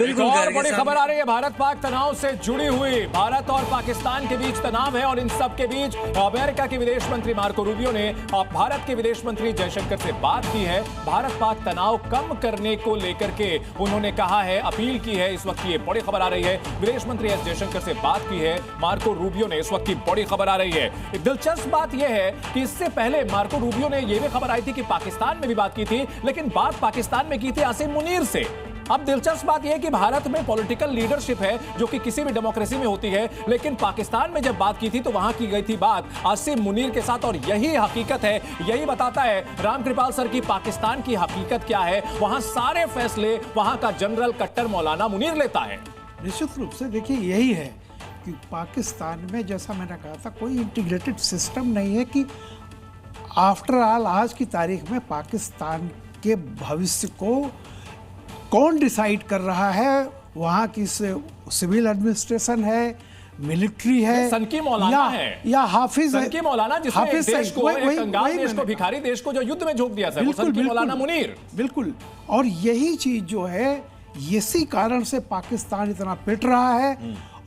बिल्कुल और बड़ी खबर आ रही है भारत पाक तनाव से जुड़ी हुई। भारत और पाकिस्तान के बीच तनाव है और इन सब के बीच अमेरिका के विदेश मंत्री मार्को रूबियो ने भारत के विदेश मंत्री जयशंकर से बात की है। भारत पाक तनाव कम करने को लेकर के उन्होंने कहा है, अपील की है। इस वक्त ये बड़ी खबर आ रही है, विदेश मंत्री एस जयशंकर से बात की है मार्को रूबियो ने। इस वक्त की बड़ी खबर आ रही है। दिलचस्प बात यह है कि इससे पहले मार्को रूबियो ने यह भी खबर आई थी कि पाकिस्तान में भी बात की थी, लेकिन बात पाकिस्तान में की थी आसिम मुनीर से। अब दिलचस्प बात यह है कि भारत में पॉलिटिकल लीडरशिप है जो कि किसी भी डेमोक्रेसी में होती है, लेकिन पाकिस्तान में जब बात की थी तो वहां की गई थी बात आसिम मुनीर के साथ। और यही हकीकत है, यही बताता है रामकृपाल सर की पाकिस्तान की हकीकत क्या है। वहां सारे फैसले वहां का जनरल कट्टर मौलाना मुनीर लेता है। निश्चित रूप से देखिए यही है कि पाकिस्तान में, जैसा मैंने कहा था, कोई इंटीग्रेटेड सिस्टम नहीं है कि आफ्टर ऑल आज की तारीख में पाकिस्तान के भविष्य को कौन डिसाइड कर रहा है। वहाँ की सिविल एडमिनिस्ट्रेशन है, मिलिट्री है, सनकी मौलाना है या हाफिज है, सनकी मौलाना जिसने एक देश को, एक कंगाल देश को, भिखारी देश को जो युद्ध में झोंक दिया था, वो सनकी मौलाना मुनीर। बिल्कुल। और यही चीज जो है, इसी कारण से पाकिस्तान इतना पिट रहा है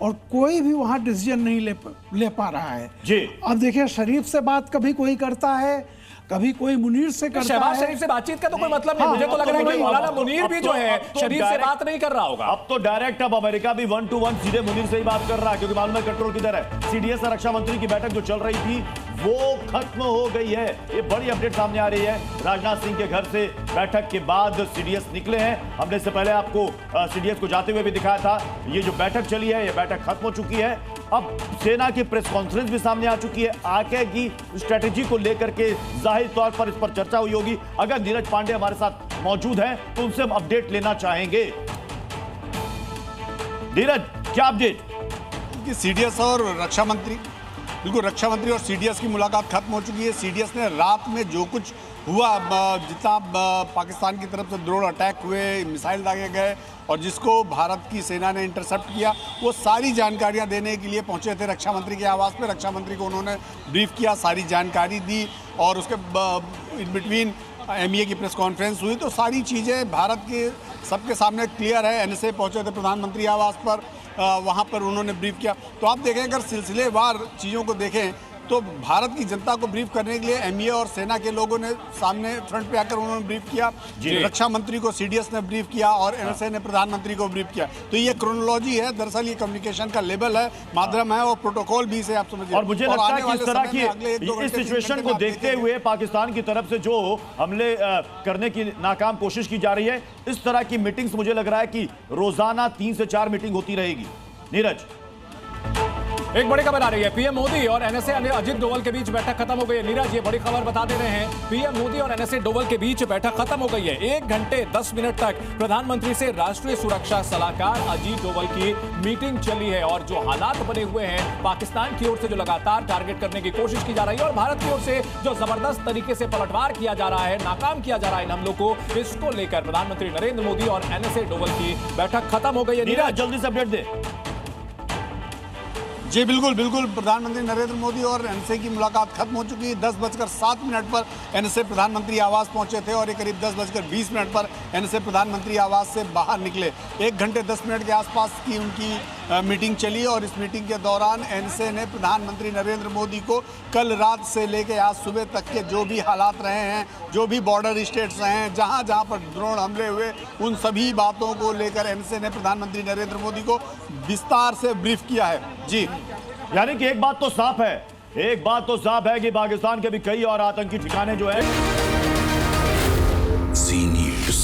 और कोई भी वहां डिसीजन नहीं ले पा रहा है जी। अब देखिए, शरीफ से बात कभी कोई करता है, कभी कोई मुनीर से करता है। शहबाज शरीफ से बातचीत का तो कोई मतलब नहीं। मुझे तो लग रहा है कि मौलाना मुनीर भी जो है शरीफ से बात नहीं कर रहा होगा। अब तो डायरेक्ट अब अमेरिका भी 1 to 1 सीधे मुनीर से ही बात कर रहा है, क्योंकि मालूम है कंट्रोल किधर है। सीडीएस और रक्षा मंत्री की बैठक जो चल रही थी वो खत्म हो गई है। ये बड़ी अपडेट सामने आ रही है। राजनाथ सिंह के घर से बैठक के बाद सीडीएस निकले हैं। हमने इससे पहले आपको सीडीएस को जाते हुए भी दिखाया था। ये जो बैठक चली है, ये बैठक खत्म हो चुकी है। अब सेना की प्रेस कॉन्फ्रेंस भी सामने आ चुकी है। आगे की स्ट्रेटेजी को लेकर के जाहिर तौर पर इस पर चर्चा हुई होगी। अगर नीरज पांडे हमारे साथ मौजूद हैं तो उनसे हम अपडेट लेना चाहेंगे। नीरज, क्या अपडेट? सीडीएस और रक्षा मंत्री, बिल्कुल रक्षा मंत्री और सीडीएस की मुलाकात खत्म हो चुकी है। सीडीएस ने रात में जो कुछ हुआ, जितना पाकिस्तान की तरफ से ड्रोन अटैक हुए, मिसाइल दागे गए और जिसको भारत की सेना ने इंटरसेप्ट किया, वो सारी जानकारियां देने के लिए पहुंचे थे रक्षा मंत्री के आवास पे। रक्षा मंत्री को उन्होंने ब्रीफ किया, सारी जानकारी दी और उसके इन बिटवीन एमईए की प्रेस कॉन्फ्रेंस हुई। तो सारी चीज़ें भारत के सबके सामने क्लियर है। एनएसए पहुंचे थे प्रधानमंत्री आवास पर, वहाँ पर उन्होंने ब्रीफ किया। तो आप देखें, अगर सिलसिलेवार चीज़ों को देखें तो भारत की जनता को ब्रीफ करने के लिए एमईए और सेना के लोगों ने सामने फ्रंट पे आकर उन्होंने ब्रीफ किया। रक्षा मंत्री को सीडीएस ने ब्रीफ किया और एनएसए ने प्रधानमंत्री को ब्रीफ किया। तो ये क्रोनोलॉजी है, दरअसल ये कम्युनिकेशन का लेवल है, माध्यम है और प्रोटोकॉल भी से आप समझिए। और मुझे लगता है कि इस तरह की इस सिचुएशन को देखते हुए पाकिस्तान की तरफ से जो हमले करने की नाकाम कोशिश की जा रही है, इस तरह की मीटिंग्स मुझे लग रहा है कि रोजाना 3 से 4 मीटिंग होती रहेगी। नीरज, एक बड़ी खबर आ रही है, पीएम मोदी और एनएसए अजित डोवल के बीच बैठक खत्म हो गई है। नीरज, ये बड़ी खबर बता दे रहे हैं, पीएम मोदी और एनएसए डोवल के बीच बैठक खत्म हो गई है। 1 घंटे 10 मिनट तक प्रधानमंत्री से राष्ट्रीय सुरक्षा सलाहकार अजित डोवल की मीटिंग चली है। और जो हालात बने हुए हैं, पाकिस्तान की ओर से जो लगातार टारगेट करने की कोशिश की जा रही है और भारत की ओर से जो जबरदस्त तरीके से पलटवार किया जा रहा है, नाकाम किया जा रहा है इन हमलों को, इसको लेकर प्रधानमंत्री नरेंद्र मोदी और एनएसए डोवल की बैठक खत्म हो गई है। नीरज, जल्दी से अपडेट दे। जी बिल्कुल बिल्कुल, प्रधानमंत्री नरेंद्र मोदी और एनएसए की मुलाकात खत्म हो चुकी है। 10:07 पर एनएसए प्रधानमंत्री आवास पहुंचे थे और ये करीब 10:20 पर एनएसए प्रधानमंत्री आवास से बाहर निकले। 1 घंटे 10 मिनट के आसपास की उनकी मीटिंग चली और इस मीटिंग के दौरान एनएसए ने प्रधानमंत्री नरेंद्र मोदी को कल रात से लेकर आज सुबह तक के जो भी हालात रहे हैं, जो भी बॉर्डर स्टेट्स रहे हैं, जहाँ जहाँ पर ड्रोन हमले हुए, उन सभी बातों को लेकर एनएसए ने प्रधानमंत्री नरेंद्र मोदी को विस्तार से ब्रीफ किया है। जी, यानी कि एक बात तो साफ है कि पाकिस्तान के भी कई और आतंकी ठिकाने जो है। सी न्यूज़।